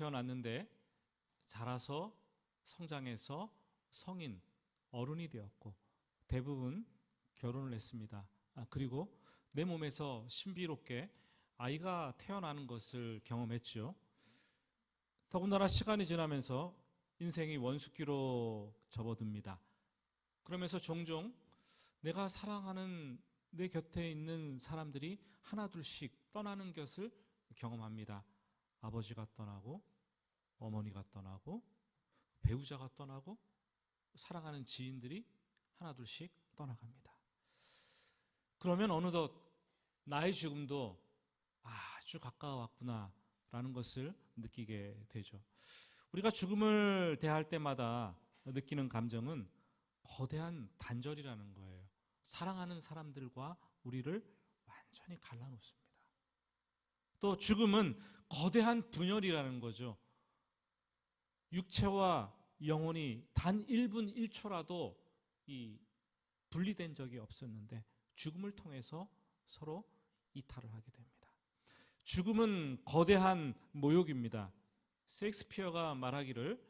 태어났는데 자라서 성장해서 성인, 어른이 되었고 대부분 결혼을 했습니다. 그리고 내 몸에서 신비롭게 아이가 태어나는 것을 경험했죠. 더군다나 시간이 지나면서 인생이 원숙기로 접어듭니다. 그러면서 종종 내가 사랑하는 내 곁에 있는 사람들이 하나둘씩 떠나는 것을 경험합니다. 아버지가 떠나고, 어머니가 떠나고, 배우자가 떠나고, 사랑하는 지인들이 하나둘씩 떠나갑니다. 그러면 어느덧 나의 죽음도 아주 가까워왔구나라는 것을 느끼게 되죠. 우리가 죽음을 대할 때마다 느끼는 감정은 거대한 단절이라는 거예요. 사랑하는 사람들과 우리를 완전히 갈라놓습니다. 또 죽음은 거대한 분열이라는 거죠. 육체와 영혼이 단 1분 1초라도 분리된 적이 없었는데 죽음을 통해서 서로 이탈을 하게 됩니다. 죽음은 거대한 모욕입니다. 셰익스피어가 말하기를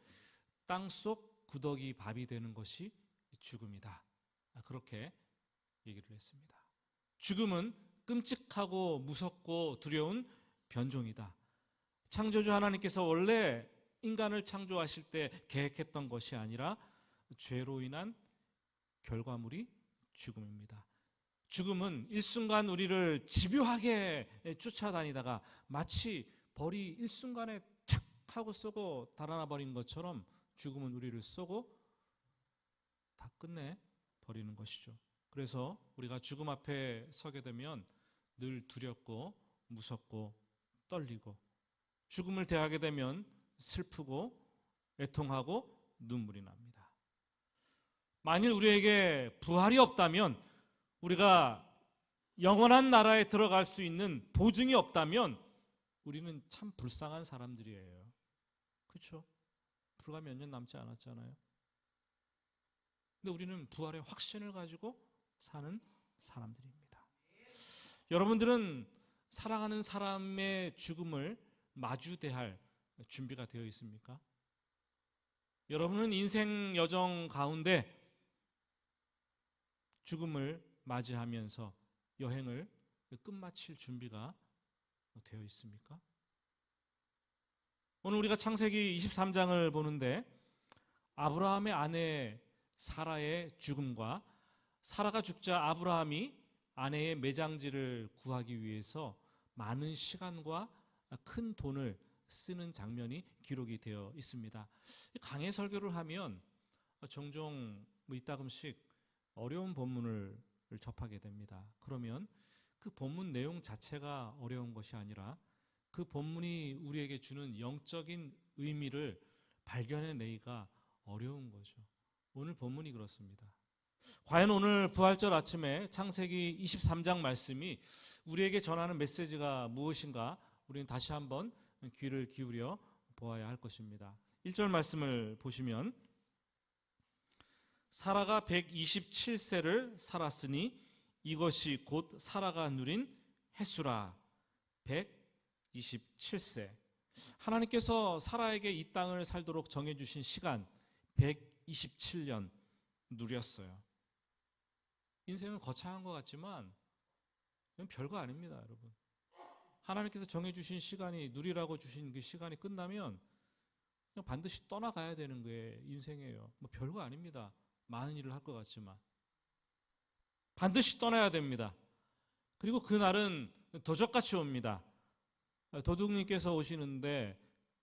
땅속 구더기 밥이 되는 것이 죽음이다. 그렇게 얘기를 했습니다. 죽음은 끔찍하고 무섭고 두려운 변종이다. 창조주 하나님께서 원래 인간을 창조하실 때 계획했던 것이 아니라 죄로 인한 결과물이 죽음입니다. 죽음은 일순간 우리를 집요하게 쫓아다니다가 마치 벌이 일순간에 탁 하고 쏘고 달아나 버린 것처럼 죽음은 우리를 쏘고 다 끝내 버리는 것이죠. 그래서 우리가 죽음 앞에 서게 되면 늘 두렵고 무섭고 떨리고 죽음을 대하게 되면 슬프고 애통하고 눈물이 납니다. 만일 우리에게 부활이 없다면, 우리가 영원한 나라에 들어갈 수 있는 보증이 없다면 우리는 참 불쌍한 사람들이에요. 그렇죠? 불과 몇 년 남지 않았잖아요. 근데 우리는 부활의 확신을 가지고 사는 사람들입니다. 여러분들은 사랑하는 사람의 죽음을 마주대할 준비가 되어 있습니까? 여러분은 인생 여정 가운데 죽음을 맞이하면서 여행을 끝마칠 준비가 되어 있습니까? 오늘 우리가 창세기 23장을 보는데 아브라함의 아내 사라의 죽음과 사라가 죽자 아브라함이 아내의 매장지를 구하기 위해서 많은 시간과 큰 돈을 쓰는 장면이 기록이 되어 있습니다. 강해 설교를 하면 종종 이따금씩 어려운 본문을 접하게 됩니다. 그러면 그 본문 내용 자체가 어려운 것이 아니라 그 본문이 우리에게 주는 영적인 의미를 발견해내기가 어려운 거죠. 오늘 본문이 그렇습니다. 과연 오늘 부활절 아침에 창세기 23장 말씀이 우리에게 전하는 메시지가 무엇인가 우리는 다시 한번 귀를 기울여 보아야 할 것입니다. 1절 말씀을 보시면 사라가 127세를 살았으니 이것이 곧 사라가 누린 횟수라. 127세. 하나님께서 사라에게 이 땅을 살도록 정해주신 시간 127년 누렸어요. 인생은 거창한 것 같지만 별거 아닙니다, 여러분. 하나님께서 정해주신 시간이, 누리라고 주신 그 시간이 끝나면 그냥 반드시 떠나가야 되는 게 인생이에요. 별거 아닙니다. 많은 일을 할 것 같지만 반드시 떠나야 됩니다. 그리고 그날은 도적같이 옵니다. 도둑님께서 오시는데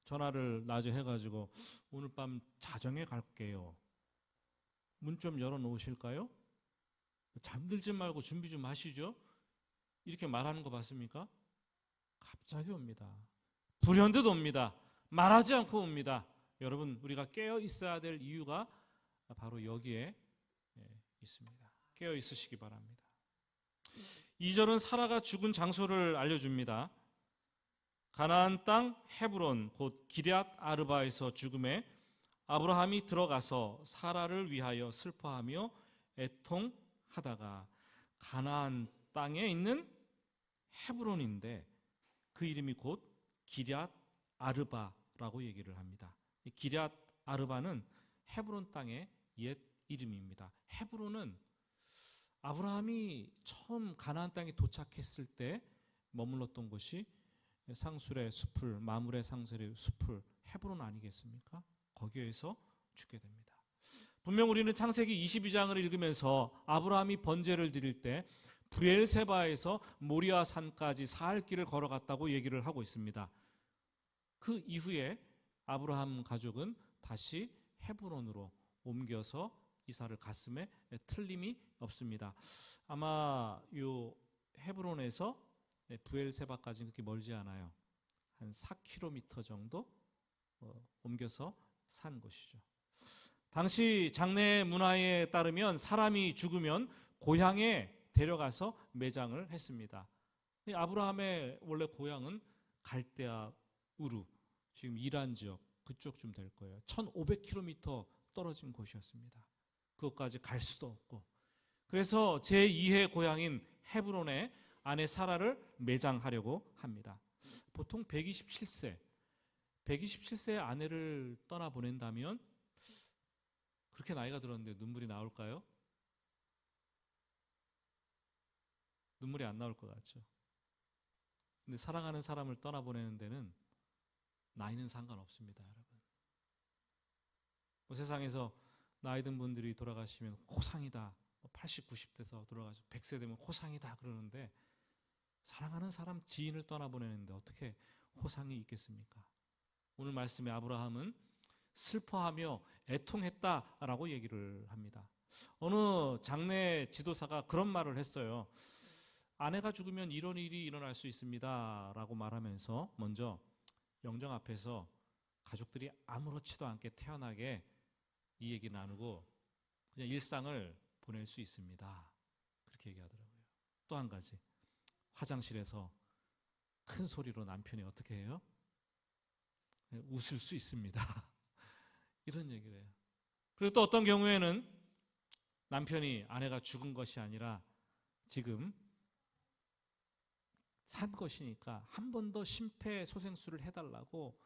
전화를 낮에 해가지고 오늘 밤 자정에 갈게요. 문 좀 열어놓으실까요? 잠들지 말고 준비 좀 하시죠. 이렇게 말하는 거 봤습니까? 갑자기 옵니다. 불현듯 옵니다. 말하지 않고 옵니다. 여러분, 우리가 깨어 있어야 될 이유가 바로 여기에 있습니다. 깨어 있으시기 바랍니다. 2절은 사라가 죽은 장소를 알려줍니다. 가나안 땅 헤브론 곧 기럇 아르바에서 죽음에 아브라함이 들어가서 사라를 위하여 슬퍼하며 애통하다가, 가나안 땅에 있는 헤브론인데 그 이름이 곧 기럇 아르바라는 아르바라고 얘기를 합니다. 이 기럇 아르바는 헤브론 땅의 옛 이름입니다. 헤브론은 아브라함이 처음 가나안 땅에 도착했을 때 머물렀던 곳이 상술의 숲을, 마물의 상술의 숲을, 헤브론 아니겠습니까? 거기에서 죽게 됩니다. 분명 우리는 창세기 22장을 읽으면서 아브라함이 번제를 드릴 때 브엘세바에서 모리아 산까지 사흘 길을 걸어갔다고 얘기를 하고 있습니다. 그 이후에 아브라함 가족은 다시 헤브론으로 옮겨서 이사를 갔음에 틀림이 없습니다. 아마 요 헤브론에서 브엘세바까지는 그렇게 멀지 않아요. 한 4km 정도 옮겨서 산 곳이죠. 당시 장례 문화에 따르면 사람이 죽으면 고향에 데려가서 매장을 했습니다. 아브라함의 원래 고향은 갈대아 우르, 지금 이란 지역 그쪽쯤 될 거예요. 1500km 떨어진 곳이었습니다. 그것까지 갈 수도 없고, 그래서 제2의 고향인 헤브론에 아내 사라를 매장하려고 합니다. 보통 127세의 아내를 떠나보낸다면, 그렇게 나이가 들었는데 눈물이 나올까요? 눈물이 안 나올 것 같죠. 근데 사랑하는 사람을 떠나보내는 데는 나이는 상관없습니다, 여러분. 세상에서 나이 든 분들이 돌아가시면 호상이다, 80, 90대서 돌아가서 100세 되면 호상이다 그러는데, 사랑하는 사람 지인을 떠나보내는데 어떻게 호상이 있겠습니까? 오늘 말씀에 아브라함은 슬퍼하며 애통했다라고 얘기를 합니다. 어느 장례 지도사가 그런 말을 했어요. 아내가 죽으면 이런 일이 일어날 수 있습니다 라고 말하면서 먼저 영정 앞에서 가족들이 아무렇지도 않게 태연하게 이 얘기 나누고 그냥 일상을 보낼 수 있습니다, 그렇게 얘기하더라고요. 또 한 가지, 화장실에서 큰 소리로 남편이 어떻게 해요? 웃을 수 있습니다. 이런 얘기를 해요. 그리고 또 어떤 경우에는 남편이 아내가 죽은 것이 아니라 지금 산 것이니까 한 번 더 심폐소생술을 해달라고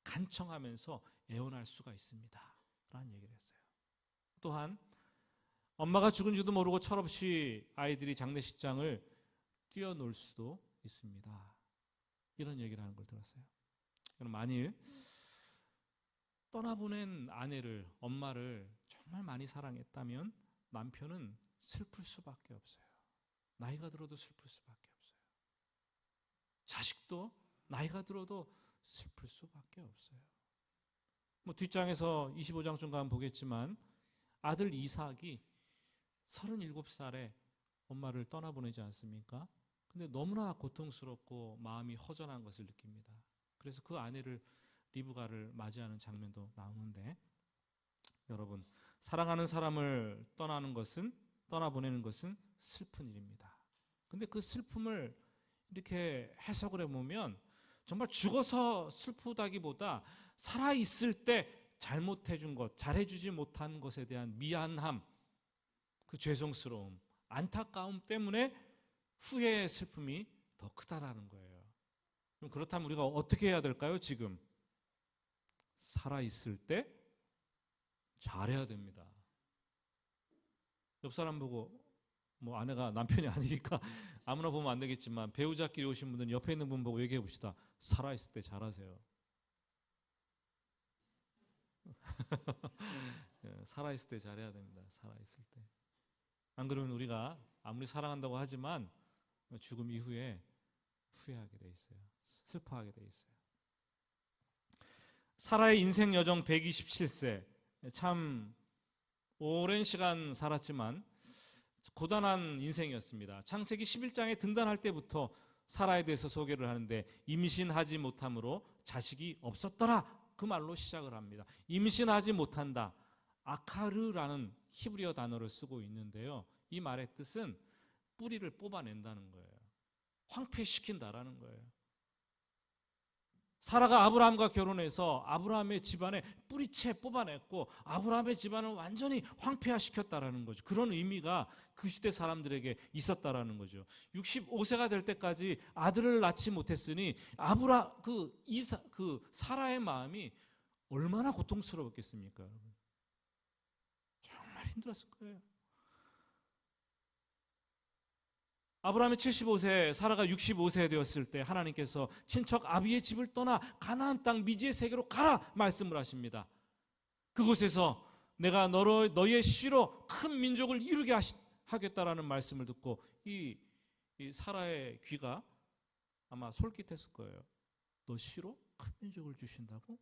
간청하면서 애원할 수가 있습니다 라는 얘기를 했어요. 또한 엄마가 죽은지도 모르고 철없이 아이들이 장례식장을 뛰어놀 수도 있습니다. 이런 얘기를 하는 걸 들었어요. 그럼 만일 떠나보낸 아내를, 엄마를 정말 많이 사랑했다면 남편은 슬플 수밖에 없어요. 나이가 들어도 슬플 수밖에 없어요. 자식도 나이가 들어도 슬플 수밖에 없어요. 뒷장에서 25장쯤 가면 보겠지만 아들 이삭이 37살에 엄마를 떠나보내지 않습니까? 근데 너무나 고통스럽고 마음이 허전한 것을 느낍니다. 그래서 그 아내를, 리브가를 맞이하는 장면도 나오는데, 여러분, 사랑하는 사람을 떠나보내는 것은 슬픈 일입니다. 근데 그 슬픔을 이렇게 해석을 해보면 정말 죽어서 슬프다기보다 살아있을 때 잘못해준 것, 잘해주지 못한 것에 대한 미안함, 그 죄송스러움, 안타까움 때문에 후회의 슬픔이 더 크다라는 거예요. 그럼 그렇다면 우리가 어떻게 해야 될까요? 지금 살아있을 때 잘해야 됩니다. 옆 사람 보고, 아내가 남편이 아니니까 아무나 보면 안 되겠지만 배우자끼리 오신 분들은 옆에 있는 분 보고 얘기해 봅시다. 살아있을 때 잘하세요. 살아있을 때 잘해야 됩니다. 살아있을 때. 안 그러면 우리가 아무리 사랑한다고 하지만 죽음 이후에 후회하게 돼 있어요. 슬퍼하게 돼 있어요. 사라의 인생 여정 127세, 참 오랜 시간 살았지만 고단한 인생이었습니다. 창세기 11장에 등단할 때부터 사라에 대해서 소개를 하는데, 임신하지 못함으로 자식이 없었더라, 그 말로 시작을 합니다. 임신하지 못한다, 아카르라는 히브리어 단어를 쓰고 있는데요, 이 말의 뜻은 뿌리를 뽑아낸다는 거예요. 황폐시킨다라는 거예요. 사라가 아브라함과 결혼해서 아브라함의 집안에 뿌리채 뽑아냈고 아브라함의 집안을 완전히 황폐화시켰다라는 거죠. 그런 의미가 그 시대 사람들에게 있었다라는 거죠. 65세가 될 때까지 아들을 낳지 못했으니 사라의 마음이 얼마나 고통스러웠겠습니까, 여러분? 정말 힘들었을 거예요. 아브라함이 75세, 사라가 65세 되었을 때 하나님께서 친척 아비의 집을 떠나 가나안 땅 미지의 세계로 가라 말씀을 하십니다. 그곳에서 내가 너희의 씨로 큰 민족을 이루게 하겠다라는 말씀을 듣고 이 사라의 귀가 아마 솔깃했을 거예요. 너 씨로 큰 민족을 주신다고?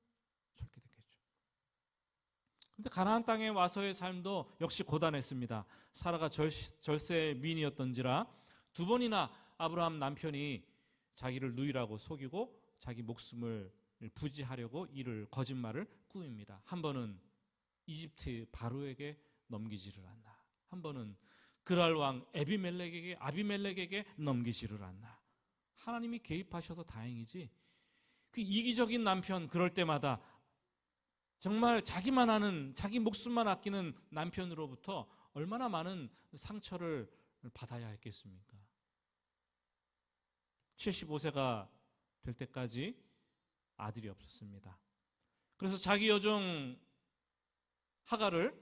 솔깃했겠죠. 그런데 가나안 땅에 와서의 삶도 역시 고단했습니다. 사라가 절세 미인이었던지라 두 번이나 아브라함 남편이 자기를 누이라고 속이고 자기 목숨을 부지하려고 이를 거짓말을 꾸밉니다. 한 번은 이집트 바로에게 넘기지를 않나. 한 번은 그랄 왕 아비멜렉에게 넘기지를 않나. 하나님이 개입하셔서 다행이지. 그 이기적인 남편 그럴 때마다 정말 자기만 아는 자기 목숨만 아끼는 남편으로부터 얼마나 많은 상처를 받아야 했겠습니까? 75세가 될 때까지 아들이 없었습니다. 그래서 자기 여종 하갈을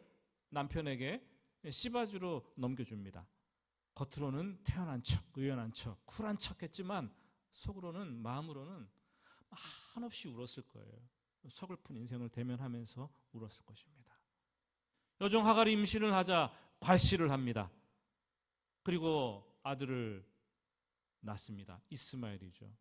남편에게 시바주로 넘겨줍니다. 겉으로는 태연한 척, 의연한 척, 쿨한 척 했지만 속으로는, 마음으로는 한없이 울었을 거예요. 서글픈 인생을 대면하면서 울었을 것입니다. 여종 하갈이 임신을 하자 괄시를 합니다. 그리고 아들을 낳습니다. 이스마엘이죠.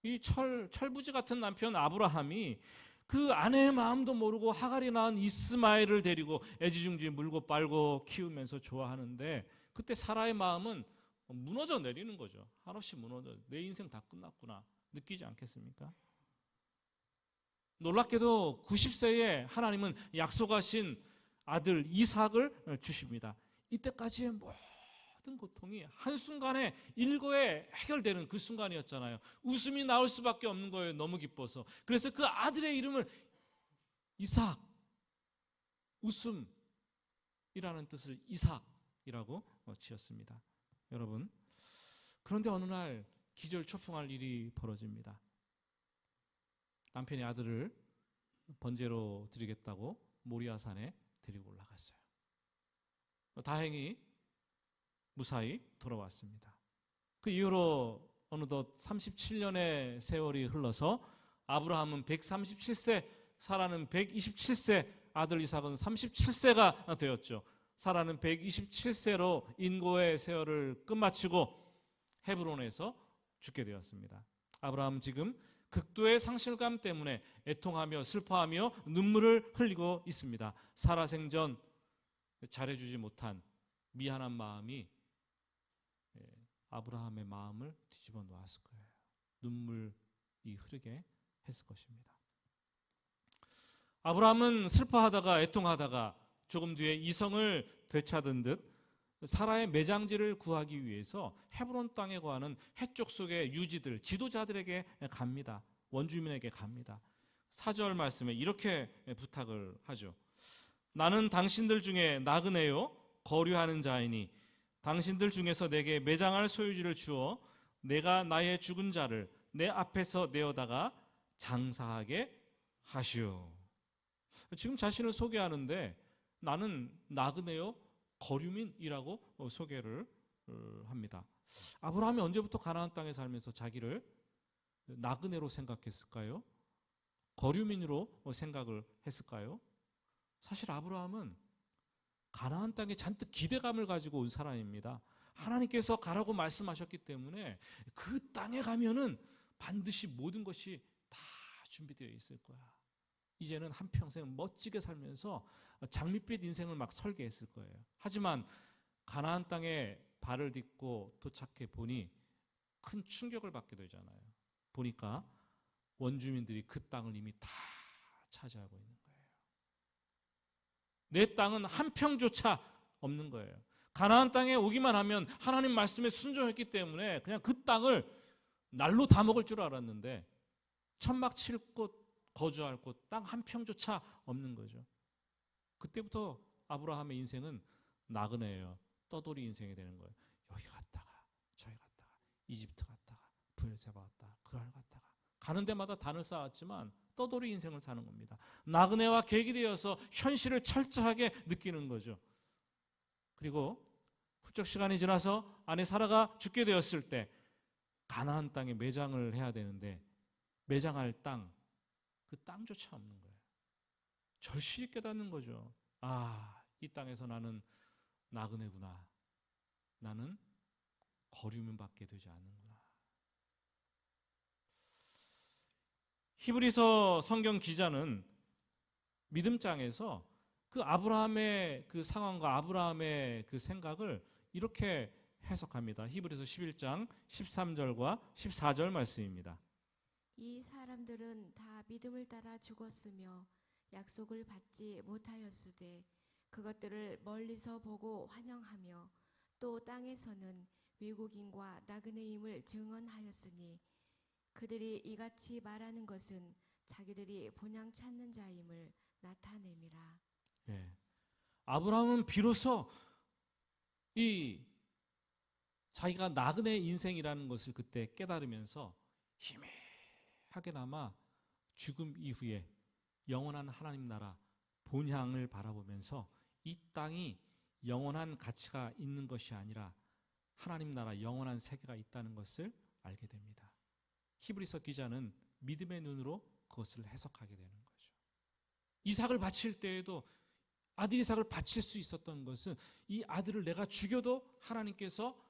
이 철부지 같은 남편 아브라함이 그 아내의 마음도 모르고 하갈이 낳은 이스마엘을 데리고 애지중지 물고 빨고 키우면서 좋아하는데 그때 사라의 마음은 무너져 내리는 거죠. 한없이 무너져. 내 인생 다 끝났구나 느끼지 않겠습니까? 놀랍게도 90세에 하나님은 약속하신 아들 이삭을 주십니다. 이때까지의 모든 고통이 한순간에 일거에 해결되는 그 순간이었잖아요. 웃음이 나올 수밖에 없는 거예요. 너무 기뻐서. 그래서 그 아들의 이름을 이삭, 웃음이라는 뜻을 이삭이라고 지었습니다. 여러분, 그런데 어느 날 기절초풍할 일이 벌어집니다. 남편이 아들을 번제로 드리겠다고 모리아산에 데리고 올라갔어요. 다행히 무사히 돌아왔습니다. 그 이후로 어느덧 37년의 세월이 흘러서 아브라함은 137세, 사라는 127세, 아들 이삭은 37세가 되었죠. 사라는 127세로 인고의 세월을 끝마치고 헤브론에서 죽게 되었습니다. 아브라함은 지금 극도의 상실감 때문에 애통하며 슬퍼하며 눈물을 흘리고 있습니다. 사라 생전 잘해주지 못한 미안한 마음이 아브라함의 마음을 뒤집어 놓았을 거예요. 눈물이 흐르게 했을 것입니다. 아브라함은 슬퍼하다가 애통하다가 조금 뒤에 이성을 되찾은 듯 사라의 매장지를 구하기 위해서 헤브론 땅에 거하는 해쪽 속의 유지들, 지도자들에게 갑니다. 원주민에게 갑니다. 4절 말씀에 이렇게 부탁을 하죠. 나는 당신들 중에 나그네요 거류하는 자이니 당신들 중에서 내게 매장할 소유지를 주어 내가 나의 죽은 자를 내 앞에서 내어다가 장사하게 하시오. 지금 자신을 소개하는데 나는 나그네요 거류민이라고 소개를 합니다. 아브라함이 언제부터 가나안 땅에 살면서 자기를 나그네로 생각했을까요? 거류민으로 생각을 했을까요? 사실 아브라함은 가나안 땅에 잔뜩 기대감을 가지고 온 사람입니다. 하나님께서 가라고 말씀하셨기 때문에 그 땅에 가면은 반드시 모든 것이 다 준비되어 있을 거야. 이제는 한평생 멋지게 살면서 장밋빛 인생을 막 설계했을 거예요. 하지만 가나안 땅에 발을 딛고 도착해 보니 큰 충격을 받게 되잖아요. 보니까 원주민들이 그 땅을 이미 다 차지하고 있는 거예요. 내 땅은 한 평조차 없는 거예요. 가나안 땅에 오기만 하면 하나님 말씀에 순종했기 때문에 그냥 그 땅을 날로 다 먹을 줄 알았는데 천막 칠 곳, 거주할 곳, 땅 한 평조차 없는 거죠. 그때부터 아브라함의 인생은 나그네예요. 떠돌이 인생이 되는 거예요. 여기 갔다가 저기 갔다가 이집트 갔다가 브엘세바 갔다가 그랄 갔다가 가는 데마다 단을 쌓았지만 떠돌이 인생을 사는 겁니다. 나그네와 객이 되어서 현실을 철저하게 느끼는 거죠. 그리고 훌쩍 시간이 지나서 아내 사라가 죽게 되었을 때 가나안 땅에 매장을 해야 되는데 매장할 땅, 그 땅조차 없는 거예요. 절실히 깨닫는 거죠. 아, 이 땅에서 나는 나그네구나. 나는 거류민밖에 되지 않는구나. 히브리서 성경 기자는 믿음장에서 그 아브라함의 그 상황과 아브라함의 그 생각을 이렇게 해석합니다. 히브리서 11장 13절과 14절 말씀입니다. 이 사람들은 다 믿음을 따라 죽었으며 약속을 받지 못하였으되 그것들을 멀리서 보고 환영하며 또 땅에서는 외국인과 나그네임을 증언하였으니 그들이 이같이 말하는 것은 자기들이 본향 찾는 자임을 나타냄이라. 예. 아브라함은 비로소 이 자기가 나그네 인생이라는 것을 그때 깨달으면서 희미하게나마 죽음 이후에 영원한 하나님 나라 본향을 바라보면서 이 땅이 영원한 가치가 있는 것이 아니라 하나님 나라 영원한 세계가 있다는 것을 알게 됩니다. 히브리서 기자는 믿음의 눈으로 그것을 해석하게 되는 거죠. 이삭을 바칠 때에도 아들 이삭을 바칠 수 있었던 것은 이 아들을 내가 죽여도 하나님께서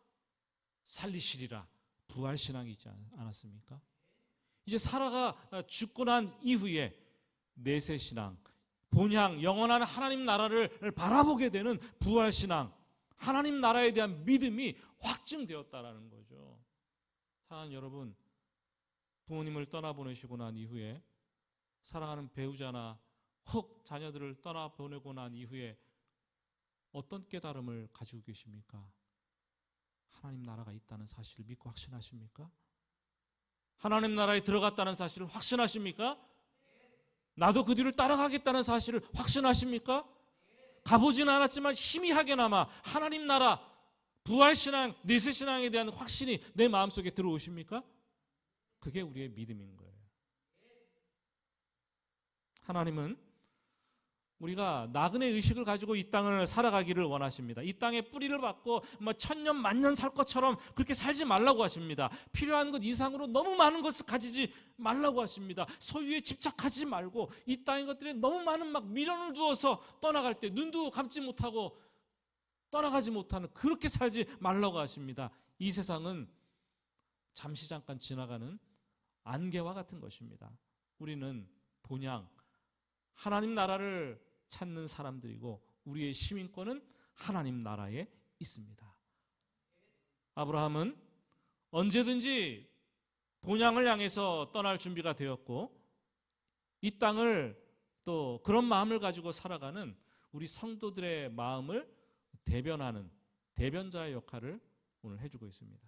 살리시리라 부활신앙이 있지 않았습니까? 이제 사라가 죽고 난 이후에 내세신앙, 본향, 영원한 하나님 나라를 바라보게 되는 부활신앙, 하나님 나라에 대한 믿음이 확증되었다라는 거죠. 사랑하는 여러분, 부모님을 떠나보내시고 난 이후에 사랑하는 배우자나 혹 자녀들을 떠나보내고 난 이후에 어떤 깨달음을 가지고 계십니까? 하나님 나라가 있다는 사실을 믿고 확신하십니까? 하나님 나라에 들어갔다는 사실을 확신하십니까? 나도 그 뒤를 따라가겠다는 사실을 확신하십니까? 가보지는 않았지만 희미하게나마 하나님 나라, 부활신앙, 내세신앙에 대한 확신이 내 마음속에 들어오십니까? 그게 우리의 믿음인 거예요. 하나님은 우리가 나그네 의식을 가지고 이 땅을 살아가기를 원하십니다. 이 땅에 뿌리를 받고 천년 만년 살 것처럼 그렇게 살지 말라고 하십니다. 필요한 것 이상으로 너무 많은 것을 가지지 말라고 하십니다. 소유에 집착하지 말고 이 땅의 것들에 너무 많은 미련을 두어서 떠나갈 때 눈도 감지 못하고 떠나가지 못하는 그렇게 살지 말라고 하십니다. 이 세상은 잠시 잠깐 지나가는 안개와 같은 것입니다. 우리는 본향 하나님 나라를 찾는 사람들이고 우리의 시민권은 하나님 나라에 있습니다. 아브라함은 언제든지 본향을 향해서 떠날 준비가 되었고 이 땅을 또 그런 마음을 가지고 살아가는 우리 성도들의 마음을 대변하는 대변자의 역할을 오늘 해주고 있습니다.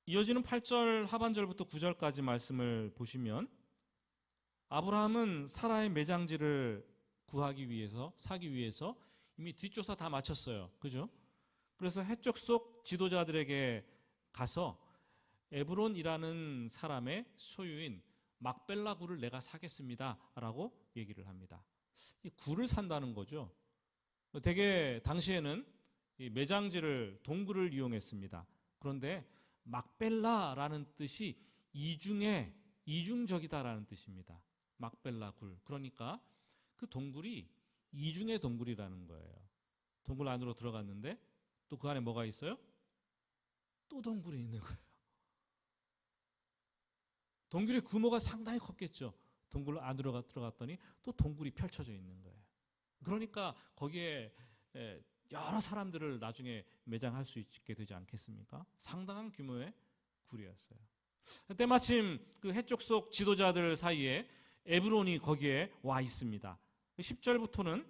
이어지는 8절 하반절부터 9절까지 말씀을 보시면 아브라함은 사라의 매장지를 구하기 위해서 사기 위해서 이미 뒷조사 다 마쳤어요. 그죠? 그래서 해쪽 속 지도자들에게 가서 에브론이라는 사람의 소유인 막벨라 굴을 내가 사겠습니다라고 얘기를 합니다. 이 굴을 산다는 거죠. 되게 당시에는 이 매장지를 동굴을 이용했습니다. 그런데 막벨라라는 뜻이 이중적이다라는 뜻입니다. 막벨라 굴. 그러니까 그 동굴이 이중의 동굴이라는 거예요. 동굴 안으로 들어갔는데 또 그 안에 뭐가 있어요? 또 동굴이 있는 거예요. 동굴의 규모가 상당히 컸겠죠. 동굴 안으로 들어갔더니 또 동굴이 펼쳐져 있는 거예요. 그러니까 거기에 여러 사람들을 나중에 매장할 수 있게 되지 않겠습니까? 상당한 규모의 굴이었어요. 때마침 그 해쪽 속 지도자들 사이에 에브론이 거기에 와 있습니다. 10절부터는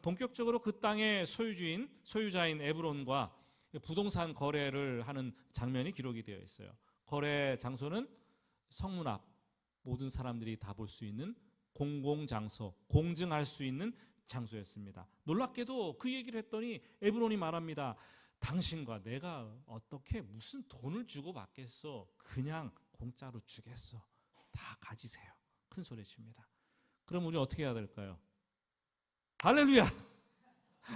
본격적으로 그 땅의 소유자인 에브론과 부동산 거래를 하는 장면이 기록이 되어 있어요. 거래 장소는 성문 앞, 모든 사람들이 다 볼 수 있는 공공장소, 공증할 수 있는 장소였습니다. 놀랍게도 그 얘기를 했더니 에브론이 말합니다. 당신과 내가 어떻게 무슨 돈을 주고 받겠어. 그냥 공짜로 주겠어. 다 가지세요. 큰 소리 칩니다. 그럼 우리 어떻게 해야 될까요? 할렐루야.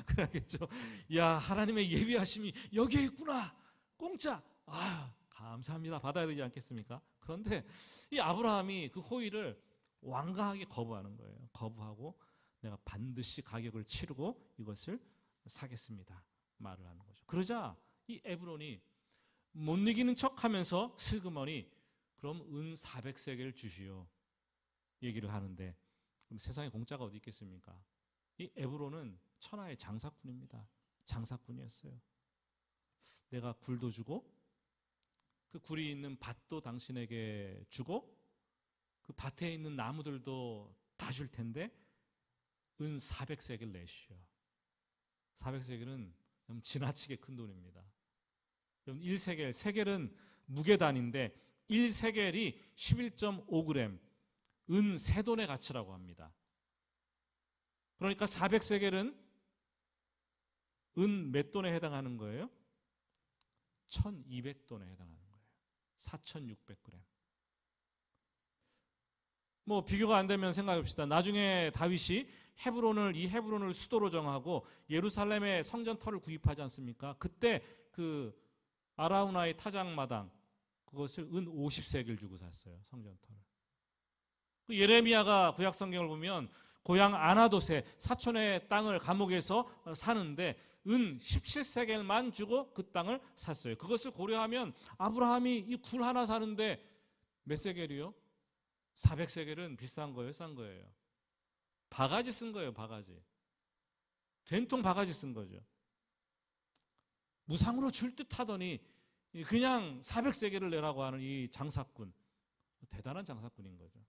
그래야겠죠. 야, 하나님의 예비하심이 여기에 있구나. 공짜. 아, 감사합니다. 받아야 되지 않겠습니까? 그런데 이 아브라함이 그 호의를 완강하게 거부하는 거예요. 거부하고 내가 반드시 가격을 치르고 이것을 사겠습니다. 말을 하는 거죠. 그러자 이 에브론이 못 이기는 척하면서 슬그머니 그럼 은 400세겔 주시오. 얘기를 하는데 그럼 세상에 공짜가 어디 있겠습니까? 이 에브론은 천하의 장사꾼입니다. 장사꾼이었어요. 내가 굴도 주고 그 굴이 있는 밭도 당신에게 주고 그 밭에 있는 나무들도 다 줄 텐데 은 400세겔 내시오. 400세겔은 지나치게 큰 돈입니다. 1세겔, 세겔은 무게단인데 1세겔이 11.5g, 은 3돈의 가치라고 합니다. 그러니까 400세겔은 은 몇 돈에 해당하는 거예요? 1200돈에 해당하는 거예요. 4600g. 뭐 비교가 안 되면 생각해 봅시다. 나중에 다윗이 이 헤브론을 수도로 정하고 예루살렘에 성전터를 구입하지 않습니까? 그때 그 아라우나의 타작마당 그것을 은 50세겔 주고 샀어요. 성전터를. 그 예레미야가 구약 성경을 보면 고향 아나돗에 사촌의 땅을 감옥에서 사는데 은 17세겔만 주고 그 땅을 샀어요. 그것을 고려하면 아브라함이 이 굴 하나 사는데 몇 세겔이요? 400세겔은 비싼 거예요, 싼 거예요? 바가지 쓴 거예요, 바가지. 된통 바가지 쓴 거죠. 무상으로 줄 듯 하더니 그냥 400세겔을 내라고 하는 이 장사꾼. 대단한 장사꾼인 거죠.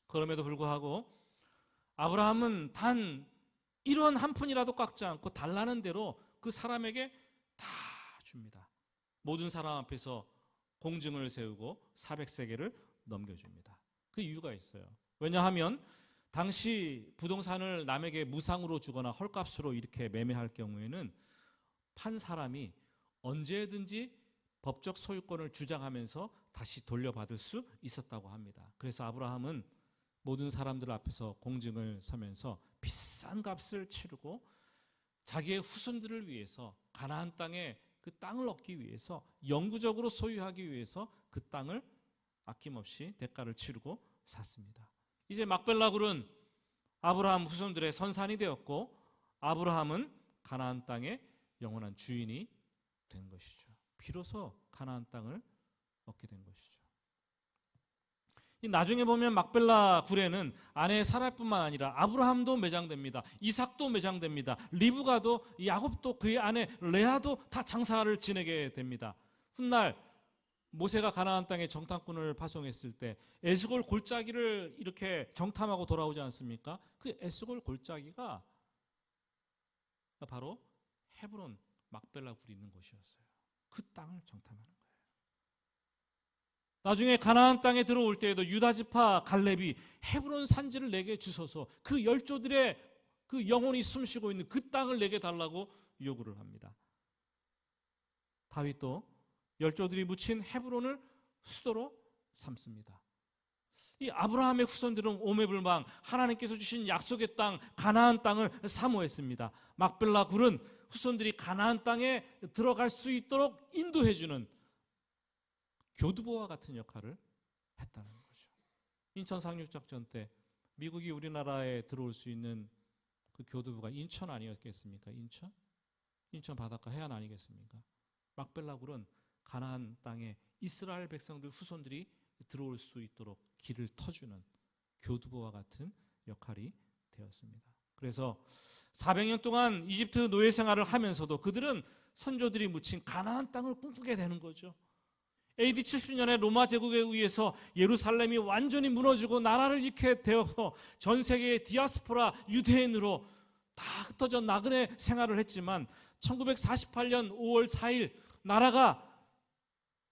그럼에도 불구하고 아브라함은 단 1원 한 푼이라도 깎지 않고 달라는 대로 그 사람에게 다 줍니다. 모든 사람 앞에서 공증을 세우고 400세겔을 넘겨줍니다. 그 이유가 있어요. 왜냐하면 당시 부동산을 남에게 무상으로 주거나 헐값으로 이렇게 매매할 경우에는 판 사람이 언제든지 법적 소유권을 주장하면서 다시 돌려받을 수 있었다고 합니다. 그래서 아브라함은 모든 사람들 앞에서 공증을 서면서 비싼 값을 치르고 자기의 후손들을 위해서 가나안 땅에 그 땅을 얻기 위해서 영구적으로 소유하기 위해서 그 땅을 아낌없이 대가를 치르고 샀습니다. 이제 막벨라 굴은 아브라함 후손들의 선산이 되었고 아브라함은 가나안 땅의 영원한 주인이 된 것이죠. 비로소 가나안 땅을 얻게 된 것이죠. 나중에 보면 막벨라 굴에는 아내 사라뿐만 아니라 아브라함도 매장됩니다. 이삭도 매장됩니다. 리브가도 야곱도 그의 아내 레아도 다 장사를 지내게 됩니다. 훗날 모세가 가나안 땅에 정탐꾼을 파송했을 때 에스골 골짜기를 이렇게 정탐하고 돌아오지 않습니까? 그 에스골 골짜기가 바로 헤브론 막벨라 굴이 있는 곳이었어요. 그 땅을 정탐하는 거예요. 나중에 가나안 땅에 들어올 때에도 유다 지파 갈렙이 헤브론 산지를 내게 주소서, 그 열조들의 그 영혼이 숨쉬고 있는 그 땅을 내게 달라고 요구를 합니다. 다윗도 열조들이 묻힌 헤브론을 수도로 삼습니다. 이 아브라함의 후손들은 오매불망 하나님께서 주신 약속의 땅 가나안 땅을 사모했습니다. 막벨라 굴은 후손들이 가나안 땅에 들어갈 수 있도록 인도해주는 교두보와 같은 역할을 했다는 거죠. 인천 상륙작전 때 미국이 우리나라에 들어올 수 있는 그 교두보가 인천 아니었겠습니까? 인천 바닷가 해안 아니겠습니까? 막벨라 굴은 가나안 땅에 이스라엘 백성들 후손들이 들어올 수 있도록 길을 터주는 교두보와 같은 역할이 되었습니다. 그래서 400년 동안 이집트 노예 생활을 하면서도 그들은 선조들이 묻힌 가나안 땅을 꿈꾸게 되는 거죠. AD 70년에 로마 제국에 의해서 예루살렘이 완전히 무너지고 나라를 잃게 되어서 전 세계의 디아스포라 유대인으로 다 흩어져 나그네 생활을 했지만 1948년 5월 4일 나라가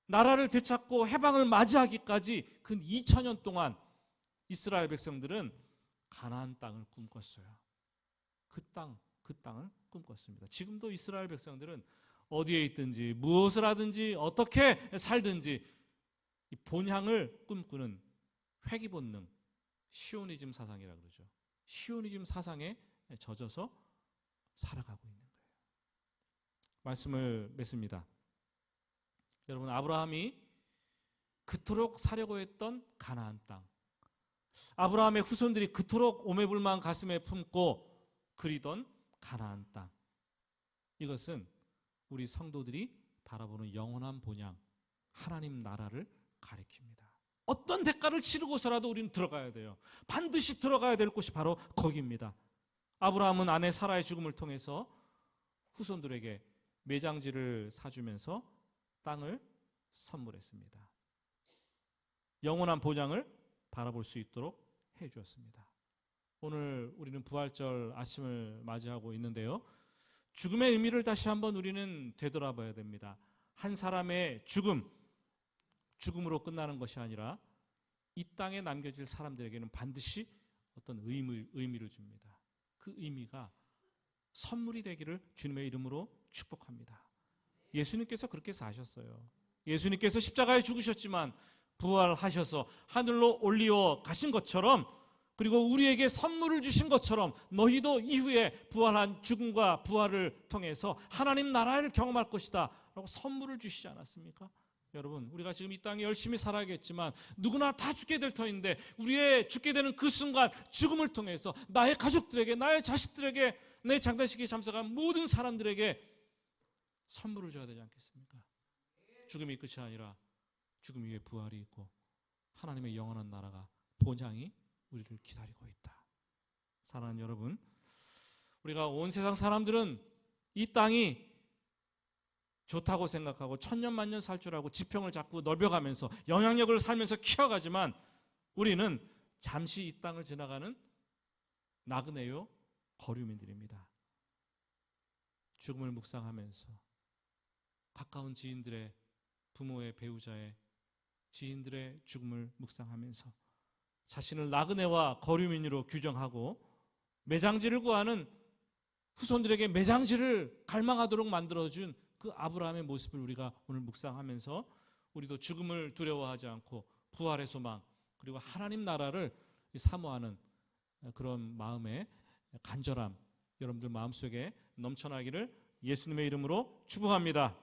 나라를 되찾고 해방을 맞이하기까지 근 2000년 동안 이스라엘 백성들은 가나안 땅을 꿈꿨어요. 그 땅을 꿈꿨습니다. 지금도 이스라엘 백성들은 어디에 있든지 무엇을 하든지 어떻게 살든지 이 본향을 꿈꾸는 회귀 본능, 시오니즘 사상이라고 그러죠. 시오니즘 사상에 젖어서 살아가고 있는 거예요. 말씀을 맺습니다. 여러분, 아브라함이 그토록 사려고 했던 가나안 땅, 아브라함의 후손들이 그토록 오매불망 가슴에 품고 그리던 가나안 땅, 이것은 우리 성도들이 바라보는 영원한 본향, 하나님 나라를 가리킵니다. 어떤 대가를 치르고서라도 우리는 들어가야 돼요. 반드시 들어가야 될 곳이 바로 거기입니다. 아브라함은 아내 사라의 죽음을 통해서 후손들에게 매장지를 사주면서 땅을 선물했습니다. 영원한 본향을 바라볼 수 있도록 해주었습니다. 오늘 우리는 부활절 아침을 맞이하고 있는데요. 죽음의 의미를 다시 한번 우리는 되돌아봐야 됩니다. 한 사람의 죽음으로 끝나는 것이 아니라 이 땅에 남겨질 사람들에게는 반드시 어떤 의미를 줍니다. 그 의미가 선물이 되기를 주님의 이름으로 축복합니다. 예수님께서 그렇게 사셨어요. 예수님께서 십자가에 죽으셨지만 부활하셔서 하늘로 올리어 가신 것처럼, 그리고 우리에게 선물을 주신 것처럼 너희도 이후에 부활한 죽음과 부활을 통해서 하나님 나라를 경험할 것이다 라고 선물을 주시지 않았습니까? 여러분, 우리가 지금 이 땅에 열심히 살아야겠지만 누구나 다 죽게 될 터인데, 우리의 죽게 되는 그 순간 죽음을 통해서 나의 가족들에게, 나의 자식들에게, 내 장례식에 참석한 모든 사람들에게 선물을 줘야 되지 않겠습니까? 죽음이 끝이 아니라 죽음 위에 부활이 있고 하나님의 영원한 나라가, 본향이 우리를 기다리고 있다. 사랑하는 여러분, 우리가 온 세상 사람들은 이 땅이 좋다고 생각하고 천년만년 살 줄 알고 지평을 자꾸 넓혀가면서 영향력을 살면서 키워가지만, 우리는 잠시 이 땅을 지나가는 나그네요 거류민들입니다. 죽음을 묵상하면서 가까운 지인들의, 부모의, 배우자의, 지인들의 죽음을 묵상하면서 자신을 나그네와 거류민으로 규정하고 매장지를 구하는 후손들에게 매장지를 갈망하도록 만들어준 그 아브라함의 모습을 우리가 오늘 묵상하면서, 우리도 죽음을 두려워하지 않고 부활의 소망, 그리고 하나님 나라를 사모하는 그런 마음의 간절함 여러분들 마음속에 넘쳐나기를 예수님의 이름으로 축복합니다.